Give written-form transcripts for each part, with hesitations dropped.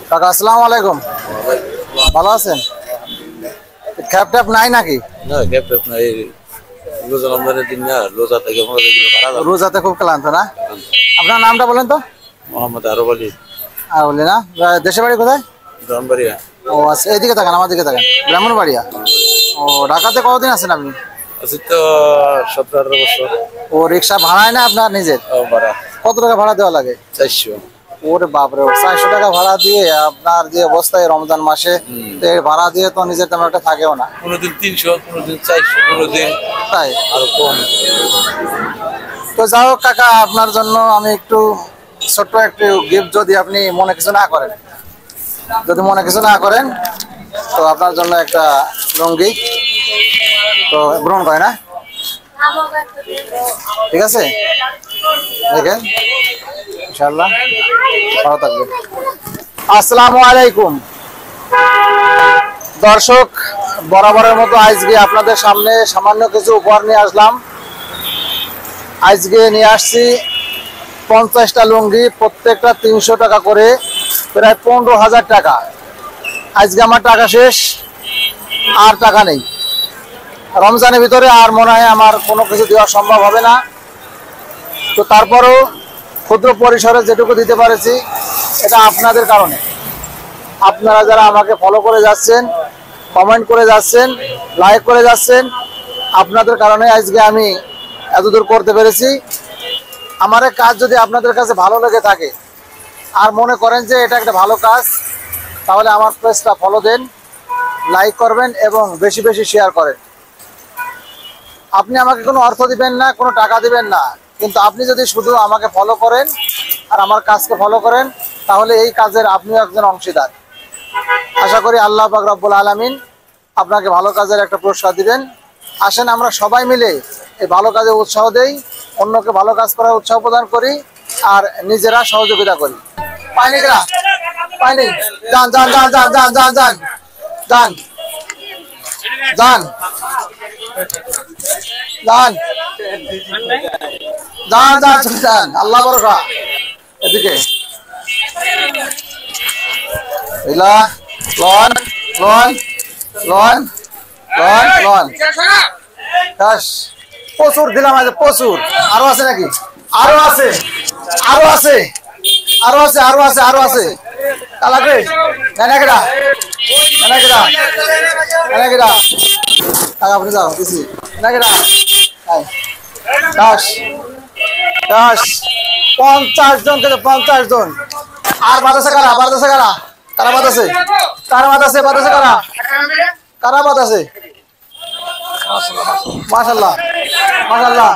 কাকা আসসালামু আলাইকুম, ভালো আছেন? ক্যাব ট্যাব নাই নাকি? না ক্যাব ট্যাব নাই, রোজা রমজানের দিন না, রোজাতে রোজাতে খুব ক্লান্ত না? আপনার নামটা বলেন তো। মোহাম্মদ আরব আলী। আর বলি না, দেশের বাড়ি কোথায়? ব্রাহ্মণবাড়িয়া। ও আচ্ছা, এইদিকে থাকেন, আমার দিকে থাকেন, ব্রাহ্মণবাড়িয়া। ও ঢাকাতে কতদিন আছেন আপনি? আছি তো 17-18 বছর। ও রিক্সা ভাড়ায় না আপনার নিজের? ভাড়া কত টাকা ভাড়া দেওয়া লাগে? 400। ওরে বাপরে, 400 টাকা ভাড়া দিয়ে আপনার যে অবস্থায় রমজান মাসে, ভাড়া দিয়ে তো নিজের তেমন একটা থাকেও না। কোনোদিন 300, কোনোদিন 400, কোনোদিন তাই আরো কম। তো যাও কাকা, আপনার জন্য আমি একটু ছোট্ট একটু গিফট, যদি আপনি মনে কিছু না করেন, তো আপনার জন্য একটা লুঙ্গি তো গ্রহণ করে না, ঠিক আছে? দেখেন ইনশাআল্লাহ, ভালো থাকবেন। আসসালামু আলাইকুম দর্শক, বরাবরের মতো আজকে আপনাদের সামনে সামান্য কিছু উপহার নিয়ে আসলাম। আজকে নিয়ে আসছি 50টা লুঙ্গি, প্রত্যেকটা 300 টাকা করে, প্রায় 15,000 টাকা। আজকে আমার টাকা শেষ, আর টাকা নেই। রমজানের ভিতরে আর মনে হয় আমার কোনো কিছু দেওয়া সম্ভব হবে না। তো তারপরেও ক্ষুদ্র পরিসরে যেটুকু দিতে পারেছি, এটা আপনাদের কারণে। আপনারা যারা আমাকে ফলো করে যাচ্ছেন, কমেন্ট করে যাচ্ছেন, লাইক করে যাচ্ছেন, আপনাদের কারণে আজকে আমি এতদূর করতে পেরেছি। আমার এই কাজ যদি আপনাদের কাছে ভালো লেগে থাকে আর মনে করেন যে এটা একটা ভালো কাজ, তাহলে আমার পেজটা ফলো দেন, লাইক করবেন এবং বেশি বেশি শেয়ার করেন। আপনি আমাকে কোনো অর্থ দিবেন না, কোনো টাকা দিবেন না, কিন্তু আপনি যদি শুধু আমাকে ফলো করেন আর আমার কাজকে ফলো করেন, তাহলে এই কাজের আপনিও একজন অংশীদার। আশা করি আল্লাহ পাক রব্বুল আলামিন আপনাকে ভালো কাজের একটা পুরস্কার দিবেন। আসেন আমরা সবাই মিলে এই ভালো কাজে উৎসাহ দেই, অন্যকে ভালো কাজ করার উৎসাহ প্রদান করি, আর নিজেরা সহযোগিতা করি। পাইনি কেনা পাইনি, যান যান যান যান যান যান যান যান যান যান যান যান যান, আল্লাহ ভরসা। এদিকে loan loan loan loan loan, প্রচুর দিলাম আজ, প্রচুর। আরো আছে নাকি? আরো আছে, আরো আছে, আরো আছে, আরো আছে, আরো আছে। কালাকে নানাকেডা নানাকেডা নানাকেডা, টাকা আপনি যাও দিছি নানাকেডা। 10 10 50 জন থেকে 50 জন। আর বাতাসে কারা, বাতাসে কারা, কারা বাতাসে, কারা বাতাসে, বাতাসে কারা, কারা বাতাসে। মাশাআল্লাহ মাশাআল্লাহ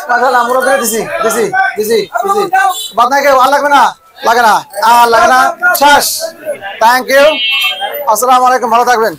মাশাআল্লাহ, মুরব্বি দিছি দিছি দিছি দিছি। বাদ নাই কেউ, আর লাগবে না, লাগে না, আর লাগে না, শেষ। থ্যাংক ইউ, আসসালামু আলাইকুম, ভালো থাকবেন।